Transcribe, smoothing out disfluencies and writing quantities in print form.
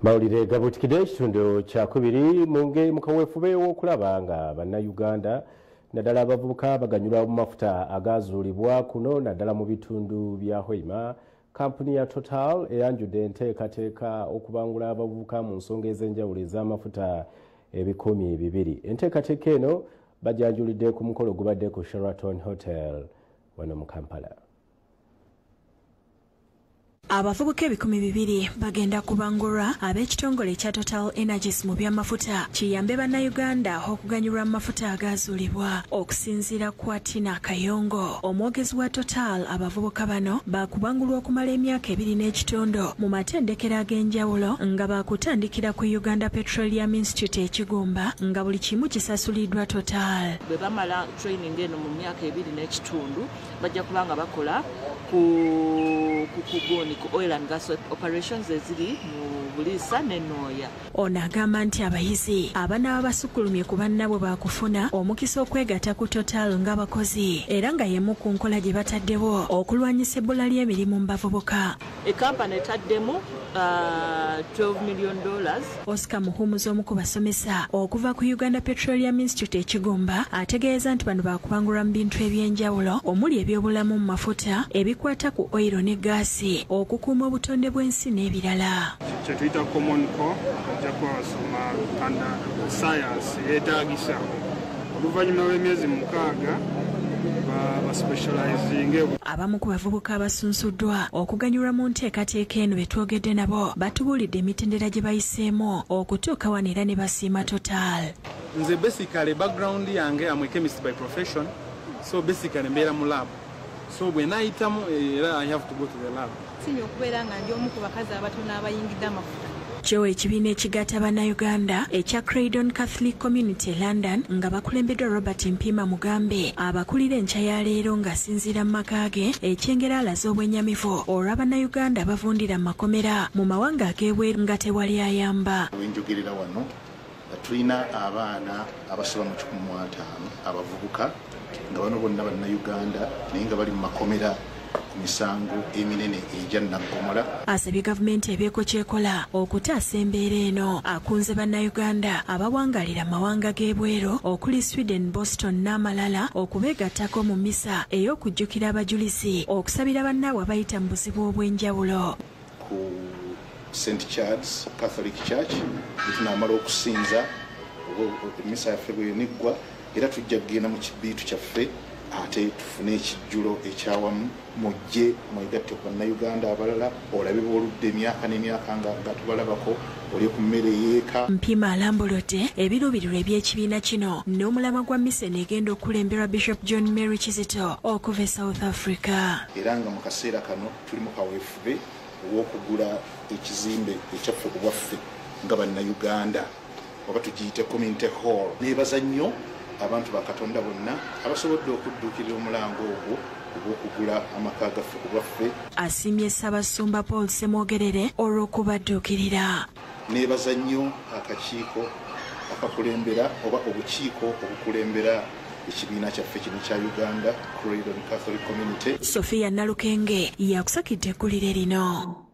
Mawulire gabutikidde ekitundu kyakubiri mu kaweefube w'okulaba nga bannayuganda naddala abavubuka baganyulwa mu mafuta agaazuulibwa kuno naddala mu bitundu bya Hoima. Kampuni ya Total eyanjudde enteekateeka okubangula abavubuka mu nsonga ez'enjawulo ez'amafuta 200,000. Enteekateeka eno bajanjulidde ku mukolo gubadde ku Sheraton Hotel wano mu Kampala. Abavubuka 200,000 bagenda kubangulwa ab'ekitongole kya Total Energies mu by'amafuta kiyambe bannayuganda okuganyulwa amafuta agaazuulibwa okusinziira kwa Tina Kayongo. Omwogezi wa Total abavubuka bano baakubangulwa okumala emyaka 2.5 mu matendekero ag'enjawulo nga baakutandikira ku Uganda Petroleum Institute ekigumba nga buli kimu kisasuliddwa Total. Bwe bamala training eno mu myaka 2.5 bajja kubanga bakola ku oil and gas operations eziri mu Buliisa ne Nooya. Ono agamba nti abayizi abanaba basukulumye ku bannabwe baakufuna omukisa okwegatta ku Total ng'abakozi era nga yemu ku nkola gye bataddewo okulwanyisa ebbula ly'emirimu mu bavubuka. Ekampani etaddemu $12 million. Oscar Muhumuza omu ku basomesa okuva ku Uganda Petroleum Institute ekigumba ategeeza nti bano baakubangulwa mu bintu eby'enjawulo omuli ebyobulamu mu mafuta ebikwata ku oil ne gaasi okukuuma obutonde bw'ensi n'ebirala. Kye tuyita common core ajja kwasoma kanda science yeetaagisa oluvannyuma lw'emyezi 6 abamu ku bavubuka abasunsuddwa okuganyulwa mu nteekateeka eno betwogedde nabo batubuulidde emitendera gye bayiseemu okutuuka wano era ne basiima Total. Nze basically background yange am a chemist by profession, so basically mbeera mu lab, so bwe nayitamu era I have to go to the lab. Sinyo okubeera nga ndi omu ku bakazi abatono abayingidde amafuta. Kyo ekibiina ekigatta bannayuganda ekya Craydon Catholic Community London nga bakulembeddwa Robert Mpima Mugambe abakulira enkya ya leero ng'asinziira mu maka ge ekyengera alaze obwennyamivu olw'abannayuganda bavundira mu makomera mu mawanga ag'ebweru nga tewali ayamba. Wenjogerera wano tulina abaana abasoba mu 15 abavubuka nga bano bonna bannayuganda naye nga bali mu makomera ku misango eminene ejja Naggomola. Asabye gavumenti ebeeko kyekola okutaasa embeera eno. Akunze bannayuganda abawangalira amawanga g'ebweru okuli Sweden, Boston n'amalala okubeegattako mu misa ey'okujjukira abajulizi okusabira bannaabwe abayita mu buzibu obw'enjawulo. Ku St. Charles Catholic Church tunaamala okusinza emisa yaffe bw'eniggwa era tujja kugenda mu kibiitu kyaffe ate tufune ekijjulo ekyawamu mujje mwegatte ku bannayuganda abalala olabe booludde emyaka n'emyaka nga tubalabako oli ku mmere yeeka. Mpima alambuludde ebiruubirirwa eby'ekibiina kino n'omulama gwa misa negenda okulemberwa Bishop John Mary Kizito okuva e South Africa. Era nga mu kaseera kano tuli mu kaweefube ow'okugula ekizimbe ekyaffe ku bwaffe nga bannayuganda oba tugiyite community hall. Neebaza nnyo abantu ba Katonda bonna abasobodde okudduukirira omulango ogwo ogw'okugula amaka gaffe ku bwaffe. Asiimye Ssaabasumba Paul Ssemwogerere olw'okubadduukirira. Neebaza nnyo akakiiko akakulembera oba obukiiko obukulembera ekibiina kyaffe kino kya Uganda Craydon Catholic Community. Sophia Nalukenge yakusakidde eggulire lino.